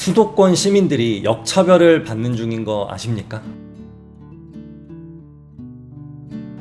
수도권 시민들이 역차별을 받는 중인 거 아십니까?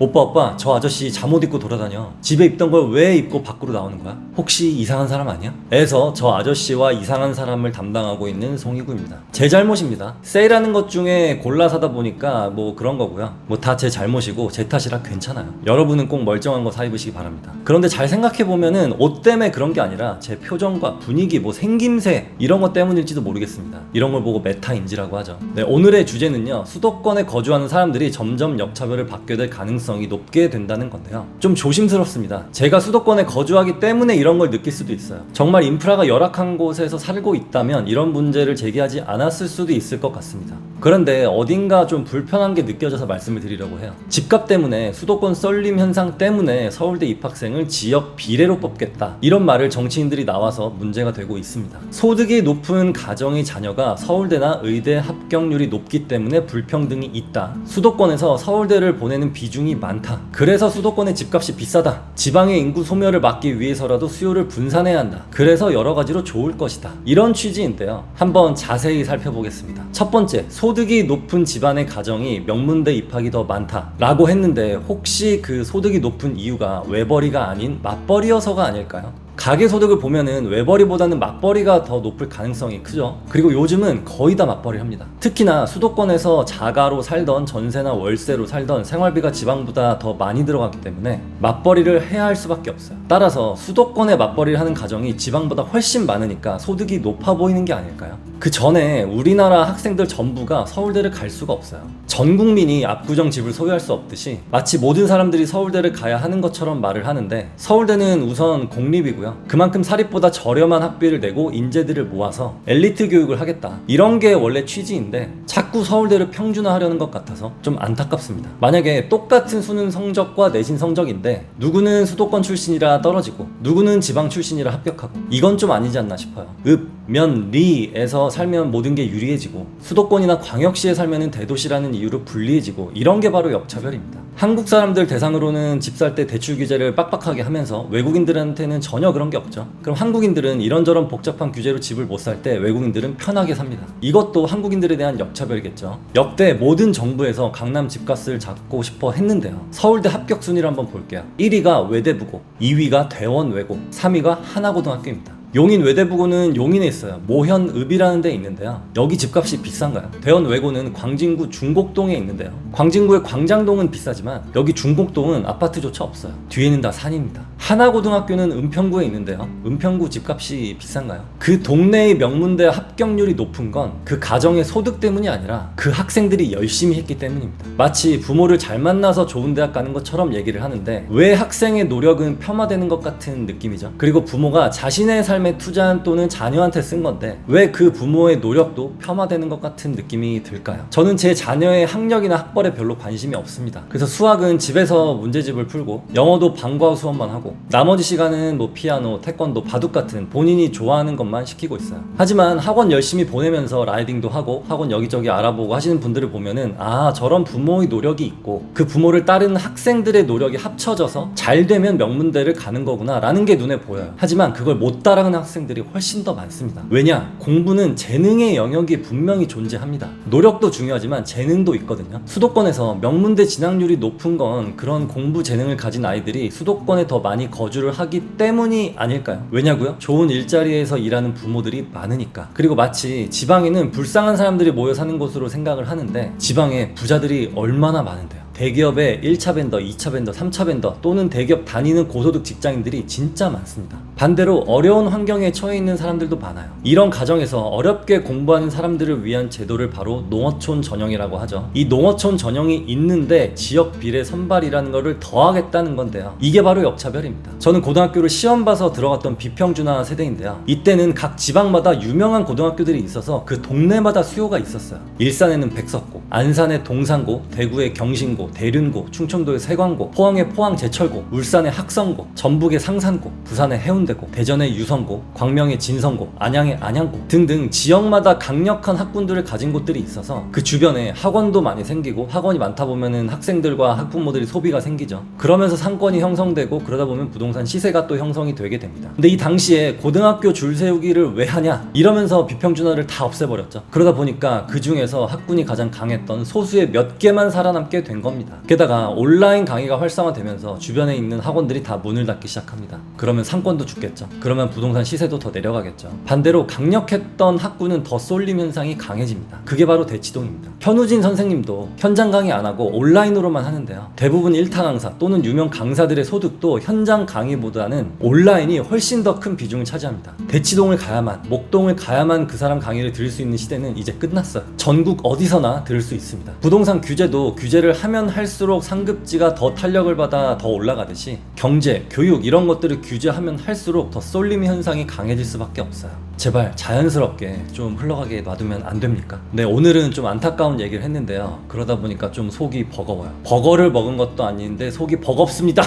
오빠 저 아저씨 잠옷 입고 돌아다녀. 집에 입던 걸 왜 입고 밖으로 나오는 거야? 혹시 이상한 사람 아니야? 에서 저 아저씨와 이상한 사람을 담당하고 있는 송이구입니다. 제 잘못입니다. 세일하는 것 중에 골라 사다 보니까 뭐 그런 거고요. 뭐 다 제 잘못이고 제 탓이라 괜찮아요. 여러분은 꼭 멀쩡한 거 사 입으시기 바랍니다. 그런데 잘 생각해보면은 옷 때문에 그런 게 아니라 제 표정과 분위기, 뭐 생김새 이런 것 때문일지도 모르겠습니다. 이런 걸 보고 메타인지라고 하죠. 네, 오늘의 주제는요, 수도권에 거주하는 사람들이 점점 역차별을 받게 될 가능성이 높게 된다는 건데요. 좀 조심스럽습니다. 제가 수도권에 거주하기 때문에 이런 걸 느낄 수도 있어요. 정말 인프라가 열악한 곳에서 살고 있다면 이런 문제를 제기하지 않았을 수도 있을 것 같습니다. 그런데 어딘가 좀 불편한 게 느껴져서 말씀을 드리려고 해요. 집값 때문에 수도권 썰림 현상 때문에 서울대 입학생을 지역 비례로 뽑겠다, 이런 말을 정치인들이 나와서 문제가 되고 있습니다. 소득이 높은 가정의 자녀가 서울대나 의대 합격률이 높기 때문에 불평등이 있다, 수도권에서 서울대를 보내는 비중이 많다, 그래서 수도권의 집값이 비싸다, 지방의 인구 소멸을 막기 위해서라도 수요를 분산해야 한다, 그래서 여러 가지로 좋을 것이다, 이런 취지인데요. 한번 자세히 살펴보겠습니다. 첫 번째, 소득이 높은 집안의 가정이 명문대 입학이 더 많다 라고 했는데, 혹시 그 소득이 높은 이유가 외벌이가 아닌 맞벌이여서가 아닐까요? 가계소득을 보면은 외벌이보다는 맞벌이가 더 높을 가능성이 크죠. 그리고 요즘은 거의 다 맞벌이를 합니다. 특히나 수도권에서 자가로 살던, 전세나 월세로 살던 생활비가 지방보다 더 많이 들어가기 때문에 맞벌이를 해야 할 수밖에 없어요. 따라서 수도권에 맞벌이를 하는 가정이 지방보다 훨씬 많으니까 소득이 높아 보이는 게 아닐까요? 그 전에 우리나라 학생들 전부가 서울대를 갈 수가 없어요. 전 국민이 압구정 집을 소유할 수 없듯이 마치 모든 사람들이 서울대를 가야 하는 것처럼 말을 하는데, 서울대는 우선 공립이고요. 그만큼 사립보다 저렴한 학비를 내고 인재들을 모아서 엘리트 교육을 하겠다, 이런 게 원래 취지인데 자꾸 서울대를 평준화하려는 것 같아서 좀 안타깝습니다. 만약에 똑같은 수능 성적과 내신 성적인데 누구는 수도권 출신이라 떨어지고 누구는 지방 출신이라 합격하고, 이건 좀 아니지 않나 싶어요. 읍, 면, 리에서 살면 모든 게 유리해지고 수도권이나 광역시에 살면 대도시라는 이유로 불리해지고, 이런 게 바로 역차별입니다. 한국 사람들 대상으로는 집 살 때 대출 규제를 빡빡하게 하면서 외국인들한테는 전혀 그런 게 없죠. 그럼 한국인들은 이런저런 복잡한 규제로 집을 못 살 때 외국인들은 편하게 삽니다. 이것도 한국인들에 대한 역차별이겠죠. 역대 모든 정부에서 강남 집값을 잡고 싶어 했는데요. 서울대 합격 순위를 한번 볼게요. 1위가 외대부고, 2위가 대원외고, 3위가 하나고등학교입니다. 용인 외대부고는 용인에 있어요. 모현읍이라는 데 있는데요. 여기 집값이 비싼가요? 대원외고는 광진구 중곡동에 있는데요. 광진구의 광장동은 비싸지만 여기 중곡동은 아파트조차 없어요. 뒤에는 다 산입니다. 하나고등학교는 은평구에 있는데요. 은평구 집값이 비싼가요? 그 동네의 명문대 합격률이 높은 건 그 가정의 소득 때문이 아니라 그 학생들이 열심히 했기 때문입니다. 마치 부모를 잘 만나서 좋은 대학 가는 것처럼 얘기를 하는데, 왜 학생의 노력은 폄하되는 것 같은 느낌이죠. 그리고 부모가 자신의 삶에 투자한 돈은 자녀한테 쓴 건데 왜 그 부모의 노력도 폄하되는 것 같은 느낌이 들까요? 저는 제 자녀의 학력이나 학벌에 별로 관심이 없습니다. 그래서 수학은 집에서 문제집을 풀고, 영어도 방과후 수업만 하고, 나머지 시간은 뭐 피아노, 태권도, 바둑 같은 본인이 좋아하는 것만 시키고 있어요. 하지만 학원 열심히 보내면서 라이딩도 하고 학원 여기저기 알아보고 하시는 분들을 보면은, 아, 저런 부모의 노력이 있고 그 부모를 따르는 학생들의 노력이 합쳐져서 잘 되면 명문대를 가는 거구나 라는 게 눈에 보여요. 하지만 그걸 못 따라가는 학생들이 훨씬 더 많습니다. 왜냐? 공부는 재능의 영역이 분명히 존재합니다. 노력도 중요하지만 재능도 있거든요. 수도권에서 명문대 진학률이 높은 건 그런 공부 재능을 가진 아이들이 수도권에 더 많이 거주를 하기 때문이 아닐까요? 왜냐고요? 좋은 일자리에서 일하는 부모들이 많으니까. 그리고 마치 지방에는 불쌍한 사람들이 모여 사는 곳으로 생각을 하는데, 지방에 부자들이 얼마나 많은데요. 대기업의 1차 벤더, 2차 벤더, 3차 벤더 또는 대기업 다니는 고소득 직장인들이 진짜 많습니다. 반대로 어려운 환경에 처해 있는 사람들도 많아요. 이런 가정에서 어렵게 공부하는 사람들을 위한 제도를 바로 농어촌 전형이라고 하죠. 이 농어촌 전형이 있는데 지역 비례 선발이라는 거를 더하겠다는 건데요. 이게 바로 역차별입니다. 저는 고등학교를 시험 봐서 들어갔던 비평준화 세대인데요. 이때는 각 지방마다 유명한 고등학교들이 있어서 그 동네마다 수요가 있었어요. 일산에는 백석고, 안산에 동산고, 대구에 경신고, 경기도 대륜고, 충청도의 세광고, 포항의 포항제철고, 울산의 학성고, 전북의 상산고, 부산의 해운대고, 대전의 유성고, 광명의 진성고, 안양의 안양고 등등 지역마다 강력한 학군들을 가진 곳들이 있어서 그 주변에 학원도 많이 생기고, 학원이 많다 보면은 학생들과 학부모들이 소비가 생기죠. 그러면서 상권이 형성되고, 그러다 보면 부동산 시세가 또 형성이 되게 됩니다. 근데 이 당시에 고등학교 줄 세우기를 왜 하냐 이러면서 비평준화를 다 없애버렸죠. 그러다 보니까 그 중에서 학군이 가장 강했던 소수의 몇 개만 살아남게 된 겁니다. 게다가 온라인 강의가 활성화되면서 주변에 있는 학원들이 다 문을 닫기 시작합니다. 그러면 상권도 죽겠죠. 그러면 부동산 시세도 더 내려가겠죠. 반대로 강력했던 학군은 더 쏠림 현상이 강해집니다. 그게 바로 대치동입니다. 현우진 선생님도 현장 강의 안 하고 온라인으로만 하는데요. 대부분 일타 강사 또는 유명 강사들의 소득도 현장 강의보다는 온라인이 훨씬 더 큰 비중을 차지합니다. 대치동을 가야만, 목동을 가야만 그 사람 강의를 들을 수 있는 시대는 이제 끝났어요. 전국 어디서나 들을 수 있습니다. 부동산 규제도 규제를 하면 할수록 상급지가 더 탄력을 받아 더 올라가듯이 경제, 교육 이런 것들을 규제하면 할수록 더 쏠림 현상이 강해질 수밖에 없어요. 제발 자연스럽게 좀 흘러가게 놔두면 안 됩니까? 네, 오늘은 좀 안타까운 얘기를 했는데요. 그러다 보니까 좀 속이 버거워요. 버거를 먹은 것도 아닌데 속이 버겁습니다.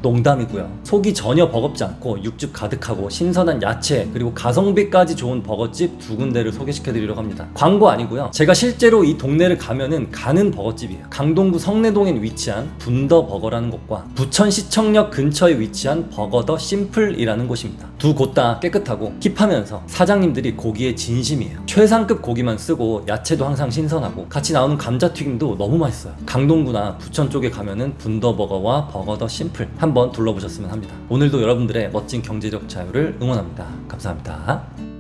농담이고요. 속이 전혀 버겁지 않고 육즙 가득하고 신선한 야채 그리고 가성비까지 좋은 버거집 두 군데를 소개시켜드리려고 합니다. 광고 아니고요. 제가 실제로 이 동네를 가면은 가는 버거집이에요. 강동구 성내동에 위치한 분더버거라는 곳과 부천시청역 근처에 위치한 버거 더 심플이라는 곳입니다. 두 곳 다 깨끗하고 힙하면서 사장님들이 고기에 진심이에요. 최상급 고기만 쓰고 야채도 항상 신선하고 같이 나오는 감자튀김도 너무 맛있어요. 강동구나 부천 쪽에 가면은 분더버거와 버거 더 심플 한번 둘러보셨으면 합니다. 오늘도 여러분들의 멋진 경제적 자유를 응원합니다. 감사합니다.